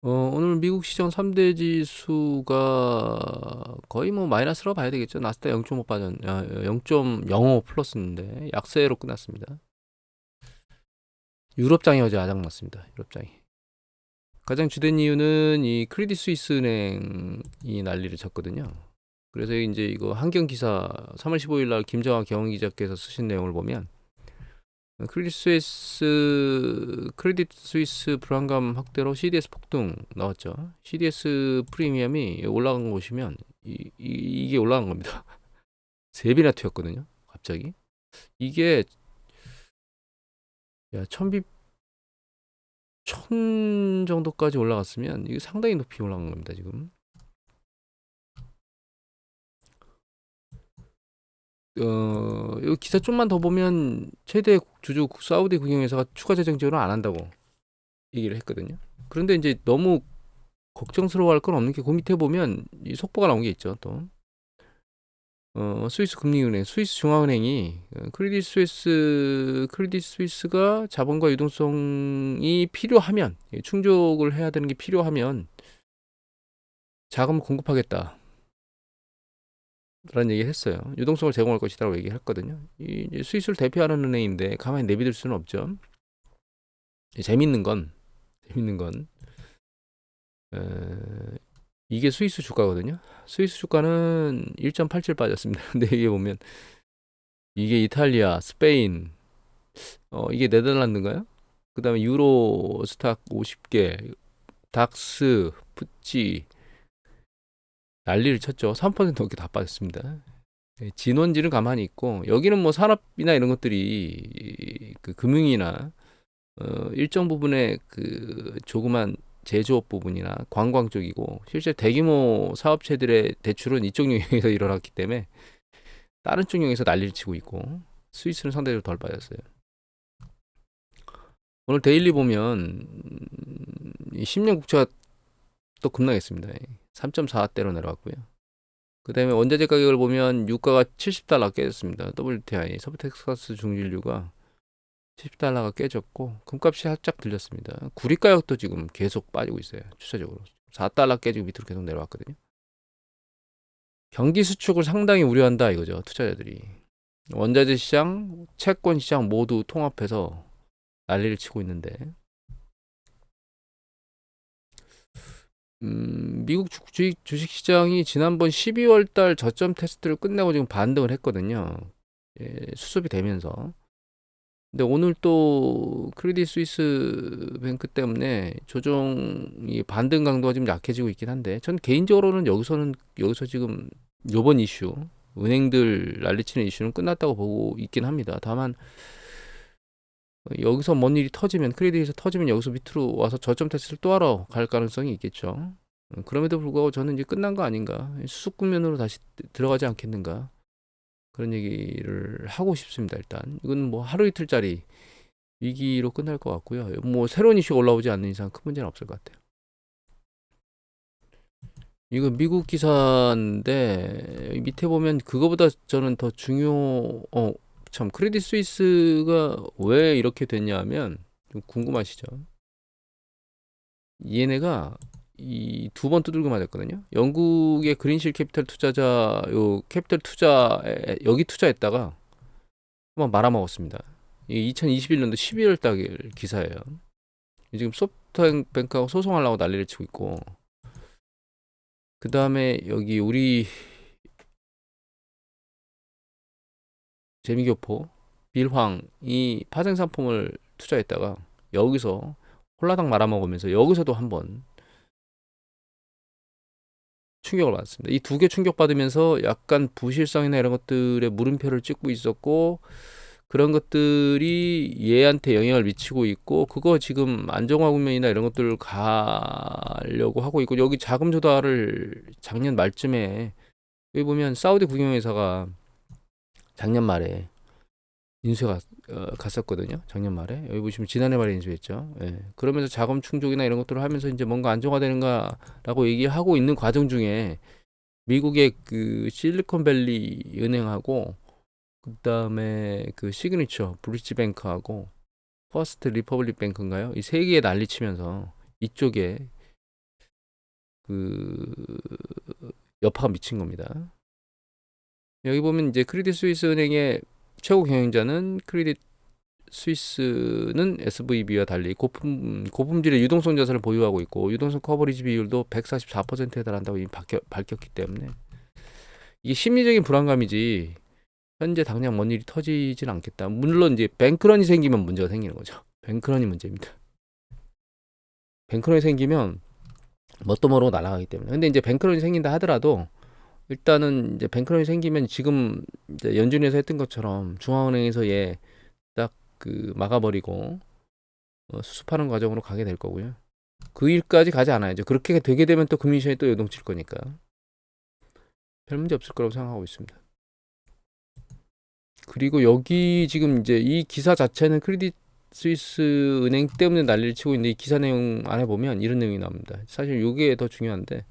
오늘 미국 시장 3대 지수가 거의 뭐 마이너스라고 봐야 되겠죠. 나스닥 0.5 0.05 플러스인데 약세로 끝났습니다. 유럽장이 어제 아작났습니다. 유럽장이. 가장 주된 이유는 이 크레딧 스위스 은행이 난리를 쳤거든요. 그래서 이제 이거 한경 기사 3월 15일 날 김정아 경영기자께서 쓰신 내용을 보면 크레딧 스위스 불안감 확대로 CDS 폭등 나왔죠. CDS 프리미엄이 올라간 거 보시면 이게 올라간 겁니다. 3배나 튀었거든요. 갑자기. 이게 야, 1000비 1000 정도까지 올라갔으면 이게 상당히 높이 올라간 겁니다, 지금. 이 기사 좀만 더 보면 최대 주주 사우디 국영회사가 추가 재정 지원을 안 한다고 얘기를 했거든요. 그런데 이제 너무 걱정스러워할 건 없는 게 그 밑에 보면 이 속보가 나온 게 있죠. 또 스위스 금리은행, 스위스 중앙은행이 크레딧 스위스가 자본과 유동성이 필요하면 충족을 해야 되는 게 필요하면 자금을 공급하겠다. 라는 얘기를 했어요. 유동성을 제공할 것이라고 얘기를 했거든요. 이 스위스를 대표하는 은행인데 가만히 내비둘 수는 없죠. 재밌는 건 에, 이게 스위스 주가거든요. 스위스 주가는 1.87 빠졌습니다. 근데 이게 보면 이게 이탈리아, 스페인, 이게 네덜란드인가요? 그 다음에 유로 스탁 50개, 닥스, 푸찌 난리를 쳤죠. 3% 넘게 다 빠졌습니다. 진원지는 가만히 있고 여기는 뭐 산업이나 이런 것들이 그 금융이나 일정 부분의 그 조그만 제조업 부분이나 관광 쪽이고 실제 대규모 사업체들의 대출은 이쪽 영역에서 일어났기 때문에 다른 쪽 영역에서 난리를 치고 있고 스위스는 상대적으로 덜 빠졌어요. 오늘 데일리 보면 10년 국채가 또 급락했습니다. 3.4대로 내려왔고요. 그 다음에 원자재 가격을 보면 유가가 70달러 깨졌습니다. WTI 서브텍사스 중진류가 70달러가 깨졌고 금값이 살짝 들렸습니다. 구리 가격도 지금 계속 빠지고 있어요. 추세적으로 4달러 깨지고 밑으로 계속 내려왔거든요. 경기 수축을 상당히 우려한다 이거죠. 투자자들이. 원자재 시장, 채권 시장 모두 통합해서 난리를 치고 있는데 미국 주식 시장이 지난번 12월 달 저점 테스트를 끝내고 지금 반등을 했거든요. 수습이 되면서. 근데 오늘 또 크레딧 스위스 뱅크 때문에 조정이 반등 강도가 좀 약해지고 있긴 한데 전 개인적으로는 여기서 지금 요번 이슈 은행들 난리치는 이슈는 끝났다고 보고 있긴 합니다. 다만 여기서 뭔 일이 터지면 크레딧에서 터지면 여기서 밑으로 와서 저점 테스트를 또 하러 갈 가능성이 있겠죠. 그럼에도 불구하고 저는 이제 끝난 거 아닌가 수습 국면으로 다시 들어가지 않겠는가 그런 얘기를 하고 싶습니다. 일단 이건 뭐 하루 이틀짜리 위기로 끝날 것 같고요. 뭐 새로운 이슈가 올라오지 않는 이상 큰 문제는 없을 것 같아요. 이거 미국 기사인데 밑에 보면 그거보다 저는 더 참 크레딧 스위스가 왜 이렇게 됐냐면 좀 궁금하시죠? 얘네가 이 두 번 두들겨 맞았거든요. 영국의 그린실 캐피털 투자자 요 캐피털 투자에 여기 투자했다가 한번 말아먹었습니다. 이 2021년도 12월 달 기사예요. 지금 소프트뱅크하고 소송하려고 난리를 치고 있고 그 다음에 여기 우리 재미교포 빌황이 파생 상품을 투자했다가 여기서 홀라당 말아먹으면서 여기서도 한번 충격을 받았습니다. 이 두 개 충격받으면서 약간 부실성이나 이런 것들에 물음표를 찍고 있었고 그런 것들이 얘한테 영향을 미치고 있고 그거 지금 안정화 국면이나 이런 것들을 가려고 하고 있고 여기 자금 조달을 작년 말쯤에 여기 보면 사우디 국영회사가 작년 말에 인수가 갔었거든요. 작년 말에 여기 보시면 지난해 말에 인수했죠. 예. 그러면서 자금 충족이나 이런 것들을 하면서 이제 뭔가 안정화되는가라고 얘기하고 있는 과정 중에 미국의 그 실리콘밸리 은행하고 그다음에 그 시그니처 브리지뱅크하고 퍼스트 리퍼블릭 뱅크인가요? 이 세 개에 난리치면서 이쪽에 그 여파가 미친 겁니다. 여기 보면 이제 크레딧 스위스 은행의 최고 경영자는 크레딧 스위스는 SVB와 달리 고품질의 유동성 자산을 보유하고 있고 유동성 커버리지 비율도 144%에 달한다고 이미 밝혔기 때문에 이게 심리적인 불안감이지 현재 당장 뭔 일이 터지진 않겠다. 물론 이제 뱅크런이 생기면 문제가 생기는 거죠. 뱅크런이 문제입니다. 뱅크런이 생기면 뭣도 모르고 날아가기 때문에. 근데 이제 뱅크런이 생긴다 하더라도 일단은 이제 뱅크런이 생기면 지금 이제 연준에서 했던 것처럼 중앙은행에서 얘 딱 그 막아버리고 수습하는 과정으로 가게 될 거고요. 그 일까지 가지 않아야죠. 그렇게 되게 되면 또 금융시장이 또 요동칠 거니까 별 문제 없을 거라고 생각하고 있습니다. 그리고 여기 지금 이제 이 기사 자체는 크레딧 스위스 은행 때문에 난리를 치고 있는데 이 기사 내용 안에 보면 이런 내용이 나옵니다. 사실 이게 더 중요한데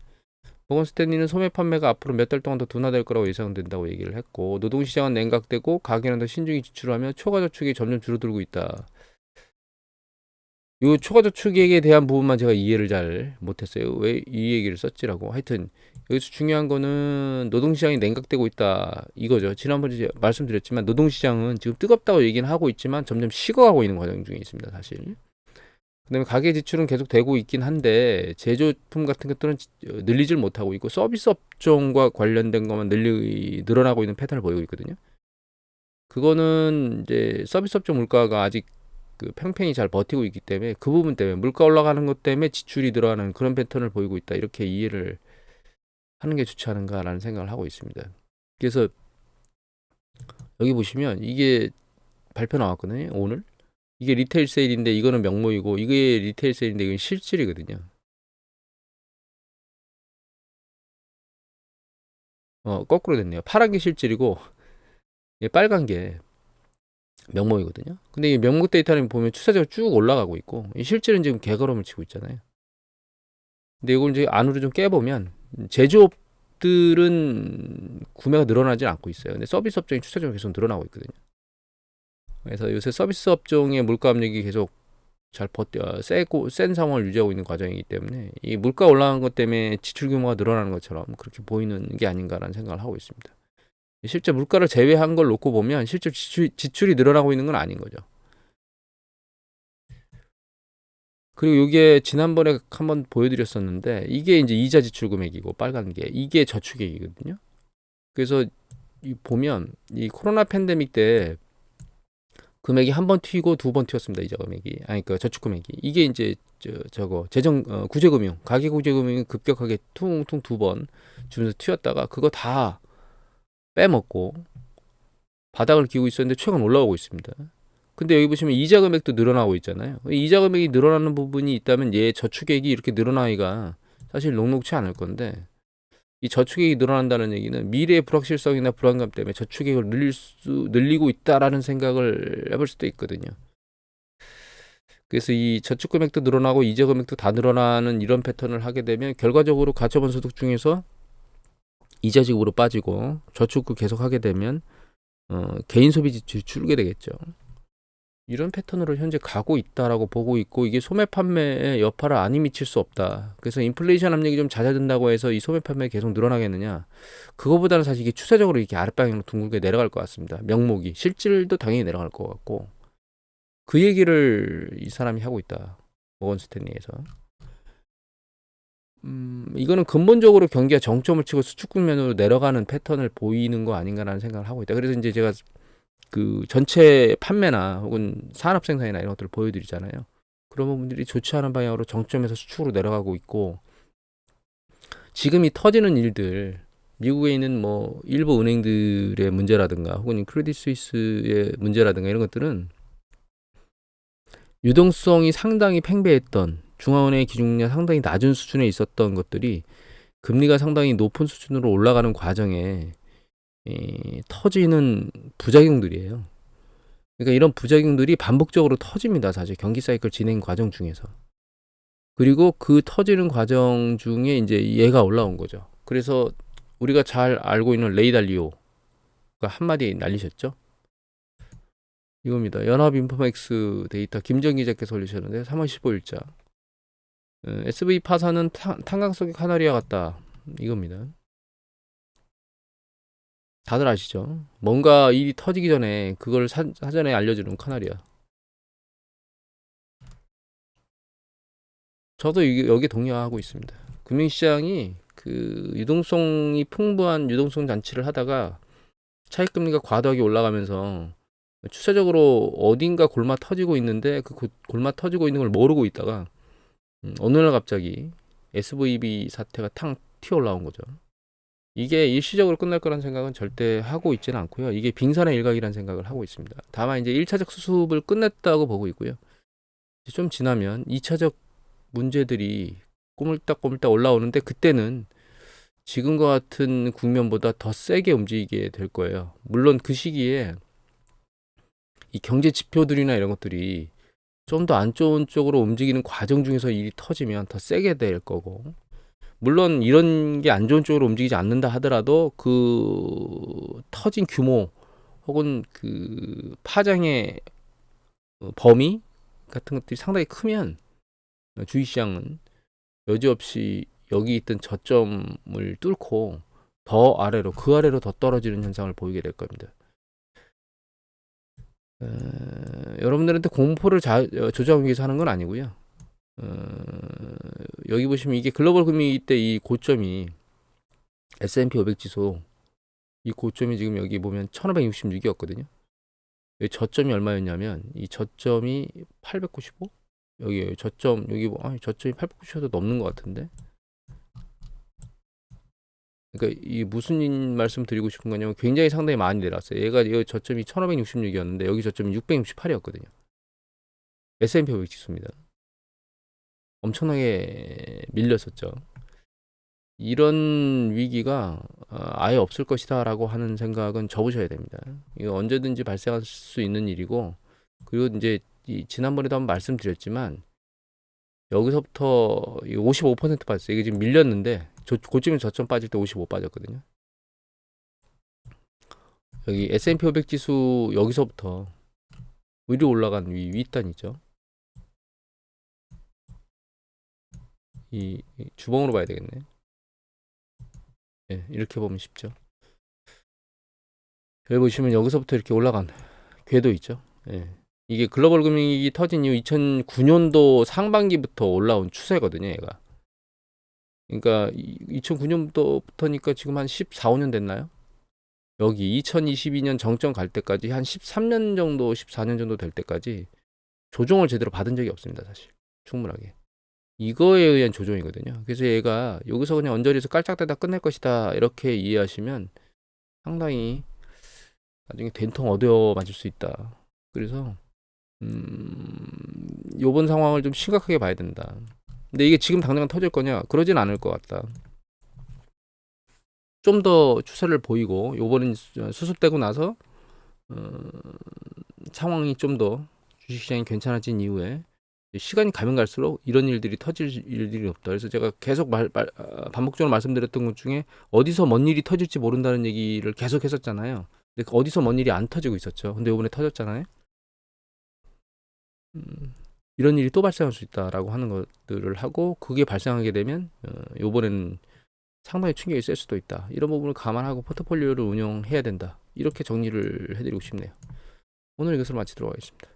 모건 스탠리는 소매 판매가 앞으로 몇 달 동안 더 둔화될 거라고 예상된다고 얘기를 했고 노동시장은 냉각되고 가계는 더 신중히 지출하며 초과저축이 점점 줄어들고 있다. 이 초과저축액에 대한 부분만 제가 이해를 잘 못했어요. 왜 이 얘기를 썼지라고. 하여튼 여기서 중요한 거는 노동시장이 냉각되고 있다 이거죠. 지난번에 이제 말씀드렸지만 노동시장은 지금 뜨겁다고 얘기는 하고 있지만 점점 식어가고 있는 과정 중에 있습니다. 사실. 그다음에 가계 지출은 계속 되고 있긴 한데 제조품 같은 것들은 늘리질 못하고 있고 서비스 업종과 관련된 것만 늘어나고 있는 패턴을 보이고 있거든요. 그거는 이제 서비스 업종 물가가 아직 그 팽팽히 잘 버티고 있기 때문에 그 부분 때문에 물가 올라가는 것 때문에 지출이 늘어나는 그런 패턴을 보이고 있다. 이렇게 이해를 하는 게 좋지 않은가라는 생각을 하고 있습니다. 그래서 여기 보시면 이게 발표 나왔거든요. 오늘. 이게 리테일 세일인데 이거는 명목이고 이게 리테일 세일인데 이건 실질이거든요. 거꾸로 됐네요. 파란 게 실질이고 빨간 게 명목이거든요. 근데 이 명목 데이터를 보면 추세적으로 쭉 올라가고 있고 이 실질은 지금 개걸음을 치고 있잖아요. 근데 이걸 이제 안으로 좀 깨보면 제조업들은 구매가 늘어나지 않고 있어요. 근데 서비스 업종이 추세적으로 계속 늘어나고 있거든요. 그래서 요새 서비스 업종의 물가 압력이 계속 잘 센 상황을 유지하고 있는 과정이기 때문에 이 물가 올라간 것 때문에 지출 규모가 늘어나는 것처럼 그렇게 보이는 게 아닌가라는 생각을 하고 있습니다. 실제 물가를 제외한 걸 놓고 보면 실제 지출이 늘어나고 있는 건 아닌 거죠. 그리고 이게 지난번에 한번 보여드렸었는데 이게 이제 이자 지출 금액이고 빨간 게 이게 저축액이거든요. 그래서 보면 이 코로나 팬데믹 때 금액이 한 번 튀고 두 번 튀었습니다. 이자 금액이. 그 저축 금액이. 이게 이제 저거 구제금융, 가계 구제금융이 급격하게 퉁퉁 두 번 주면서 튀었다가 그거 다 빼먹고 바닥을 기고 있었는데 최근 올라오고 있습니다. 근데 여기 보시면 이자 금액도 늘어나고 있잖아요. 이자 금액이 늘어나는 부분이 있다면 얘 저축액이 이렇게 늘어나기가 사실 녹록치 않을 건데 이 저축액이 늘어난다는 얘기는 미래의 불확실성이나 불안감 때문에 저축액을 늘리고 있다라는 생각을 해볼 수도 있거든요. 그래서 이 저축 금액도 늘어나고 이자 금액도 다 늘어나는 이런 패턴을 하게 되면 결과적으로 가처분 소득 중에서 이자 지급으로 빠지고 저축을 계속 하게 되면 개인 소비 지출이 줄게 되겠죠. 이런 패턴으로 현재 가고 있다라고 보고 있고 이게 소매 판매에 여파를 안 미칠 수 없다. 그래서 인플레이션 압력이 좀 잦아든다고 해서 이 소매 판매 계속 늘어나겠느냐? 그거보다는 사실 이게 추세적으로 이렇게 아랫방향으로 둥글게 내려갈 것 같습니다. 명목이 실질도 당연히 내려갈 것 같고 그 얘기를 이 사람이 하고 있다. 모건 스탠리에서. 이거는 근본적으로 경기가 정점을 치고 수축 국면으로 내려가는 패턴을 보이는 거 아닌가라는 생각을 하고 있다. 그래서 이제 제가 그 전체 판매나 혹은 산업 생산이나 이런 것들을 보여드리잖아요. 그런 부분들이 좋지 않은 방향으로 정점에서 수축으로 내려가고 있고 지금 이 터지는 일들 미국에 있는 뭐 일부 은행들의 문제라든가 혹은 크레딧 스위스의 문제라든가 이런 것들은 유동성이 상당히 팽배했던 중앙은행의 기준금리가 상당히 낮은 수준에 있었던 것들이 금리가 상당히 높은 수준으로 올라가는 과정에 터지는 부작용들이에요. 그러니까 이런 부작용들이 반복적으로 터집니다. 사실 경기 사이클 진행 과정 중에서. 그리고 그 터지는 과정 중에 이제 얘가 올라온 거죠. 그래서 우리가 잘 알고 있는 레이 달리오가 한마디 날리셨죠. 이겁니다. 연합인포맥스 데이터 김정 기자께서 올리셨는데 3월 15일자. SV 파산은 탄광 속의 카나리아 같다. 이겁니다. 다들 아시죠? 뭔가 일이 터지기 전에 그걸 사전에 알려주는 카나리아. 저도 여기에 동의하고 있습니다. 금융시장이 그 유동성이 풍부한 유동성 잔치를 하다가 차익금리가 과도하게 올라가면서 추세적으로 어딘가 골마 터지고 있는데 그 골마 터지고 있는 걸 모르고 있다가 어느 날 갑자기 SVB 사태가 탕 튀어 올라온 거죠. 이게 일시적으로 끝날 거란 생각은 절대 하고 있지는 않고요. 이게 빙산의 일각이라는 생각을 하고 있습니다. 다만 이제 1차적 수습을 끝냈다고 보고 있고요. 좀 지나면 2차적 문제들이 꼬물딱꼬물딱 올라오는데 그때는 지금과 같은 국면보다 더 세게 움직이게 될 거예요. 물론 그 시기에 이 경제 지표들이나 이런 것들이 좀 더 안 좋은 쪽으로 움직이는 과정 중에서 일이 터지면 더 세게 될 거고, 물론 이런 게 안 좋은 쪽으로 움직이지 않는다 하더라도 그 터진 규모 혹은 그 파장의 범위 같은 것들이 상당히 크면 주식시장은 여지없이 여기 있던 저점을 뚫고 더 아래로, 그 아래로 더 떨어지는 현상을 보이게 될 겁니다. 여러분들한테 공포를 조장하기 위해서 하는 건 아니고요. 여기 보시면 이게 글로벌 금융위기 때 이 고점이 S&P 500 지수 이 고점이 지금 여기 보면 1566이었거든요. 여기 저점이 얼마였냐면 이 저점이 895? 여기 저점 여기 저점이 895도 넘는 것 같은데. 그러니까 이 무슨 말씀 드리고 싶은 거냐면 굉장히 상당히 많이 내려왔어요. 얘가 여기 저점이 1566이었는데 여기 저점이 668이었거든요. S&P 500 지수입니다. 엄청나게 밀렸었죠. 이런 위기가 아예 없을 것이다 라고 하는 생각은 접으셔야 됩니다. 이거 언제든지 발생할 수 있는 일이고, 그리고 이제 지난번에도 한번 말씀드렸지만 여기서부터 55% 빠졌어요. 이게 지금 밀렸는데 고점에 저점 빠질 때 55 빠졌거든요. 여기 S&P 500 지수 여기서부터 위로 올라간 윗단 있죠. 이 주봉으로 봐야 되겠네. 예, 이렇게 보면 쉽죠. 여기 보시면 여기서부터 이렇게 올라간 궤도 있죠. 예. 이게 글로벌 금융위기 터진 이후 2009년도 상반기부터 올라온 추세거든요, 얘가. 그러니까 2009년부터니까 지금 한 14, 15년 됐나요? 여기 2022년 정점 갈 때까지 한 13년 정도, 14년 정도 될 때까지 조정을 제대로 받은 적이 없습니다, 사실. 충분하게. 이거에 의한 조정이거든요. 그래서 얘가 여기서 그냥 언저리에서 깔짝대다 끝낼 것이다, 이렇게 이해하시면 상당히 나중에 된통 얻어 맞을 수 있다. 그래서 요번 상황을 좀 심각하게 봐야 된다. 근데 이게 지금 당장 터질 거냐? 그러진 않을 것 같다. 좀 더 추세를 보이고 요번은 수습되고 나서 상황이 좀 더 주식시장이 괜찮아진 이후에 시간이 가면 갈수록 이런 일들이 터질 일들이 없다. 그래서 제가 계속 반복적으로 말씀드렸던 것 중에 어디서 뭔 일이 터질지 모른다는 얘기를 계속 했었잖아요. 근데 어디서 뭔 일이 안 터지고 있었죠. 근데 요번에 터졌잖아요. 이런 일이 또 발생할 수 있다라고 하는 것들을 하고, 그게 발생하게 되면 요번에는 상당히 충격이 셀 수도 있다. 이런 부분을 감안하고 포트폴리오를 운영해야 된다. 이렇게 정리를 해드리고 싶네요. 오늘 이것을 마치도록 하겠습니다.